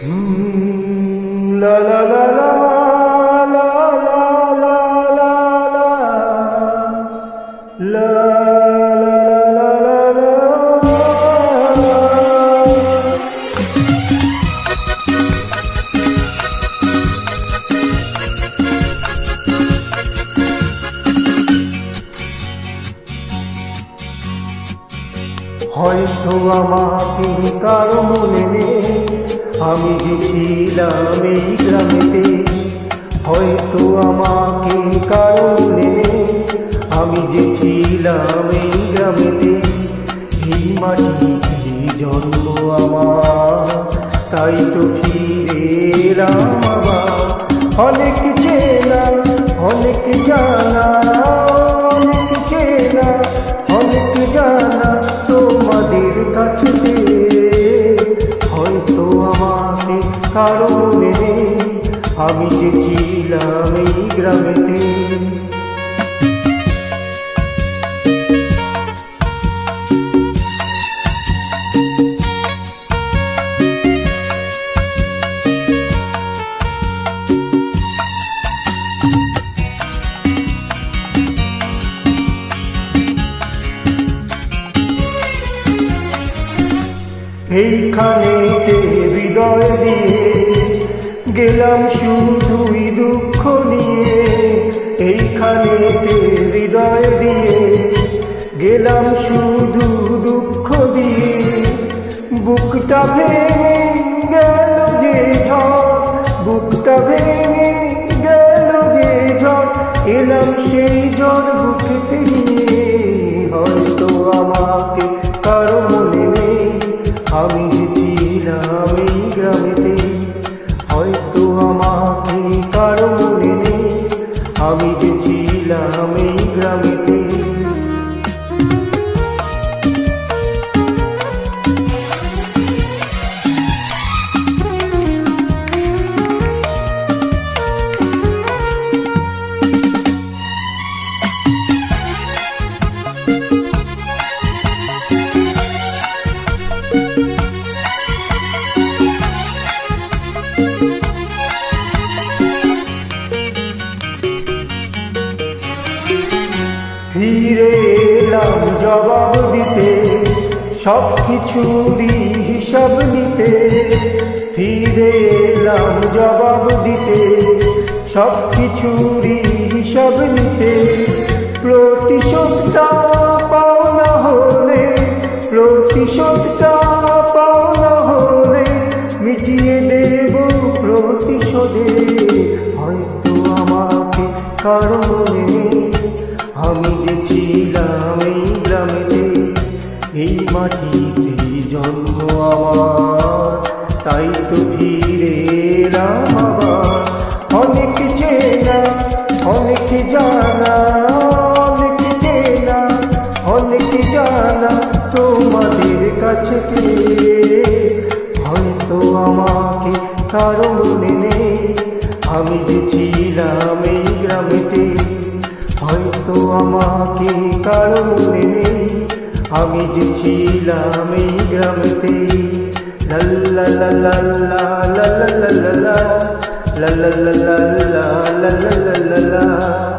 La la la la la la la la la la হয়তো আমাকে কারো মনে নেই, আমি যে ছিলাম এই গ্রামেতে। হয়তো আমাকে কারো মনে নেই, আমি যে ছিলাম এই গ্রামেতে। এই মাটিতে জন্ম আমার, তাই তো ফিরে এলাম আবার। অনেক চেনা অনেক জানা, অনেক চেনা অনেক জানা তোমাদের কাছেতে। হয়তো আমাকে কারো মনে নেই, আমি যে ছিলাম এই গ্রামেতে। এইখানেতে হৃদয় দিয়ে গেলাম শুধুই দুঃখ নিয়ে। এইখানেতে হৃদয় দিয়ে গেলাম শুধু দুঃখ দিয়ে। বুকটা ভেঙে গেল যে ঝড়, বুকটা ভেঙে গেল যে ঝড়, এলাম সেই ঝড় বুকেতে নিয়ে। হয়তো আমাকে কারো মনে নেই, আমি যে ছিলাম এই গ্রামেতে। হয়তো আমাকে কারো মনে নেই, আমি যে ছিলাম এই গ্রামেতে। ফিরে এলাম জবাব দিতে, সব কিছুরই হিসাব নিতে। ফিরে এলাম জবাব দিতে, সব কিছুরই হিসাব নিতে। প্রতিশোধটা পাওনা হলে, প্রতিশোধটা পাওনা হলে মিটিয়ে দেব প্রতিশোধে। হয়তো আমাকে কারো মনে নেই, আমি যে ছিলাম এই গ্রামেতে। এই মাটিতে জন্ম আমার, তাই তো ফিরে এলাম আবার। অনেক চেনা অনেক জানা, অনেক চেনা অনেক জানা তোমাদের কাছেতে। হয়তো আমাকে কারো মনে নেই, আমি যে ছিলাম এই গ্রামেতে। হয়তো আমাকে কারো মনে নেই, আমি যে ছিলাম এই গ্রামেতে। লা লা লা লা লা লা লা লা লা লা লা লা লা লা লা লা লা লা লা।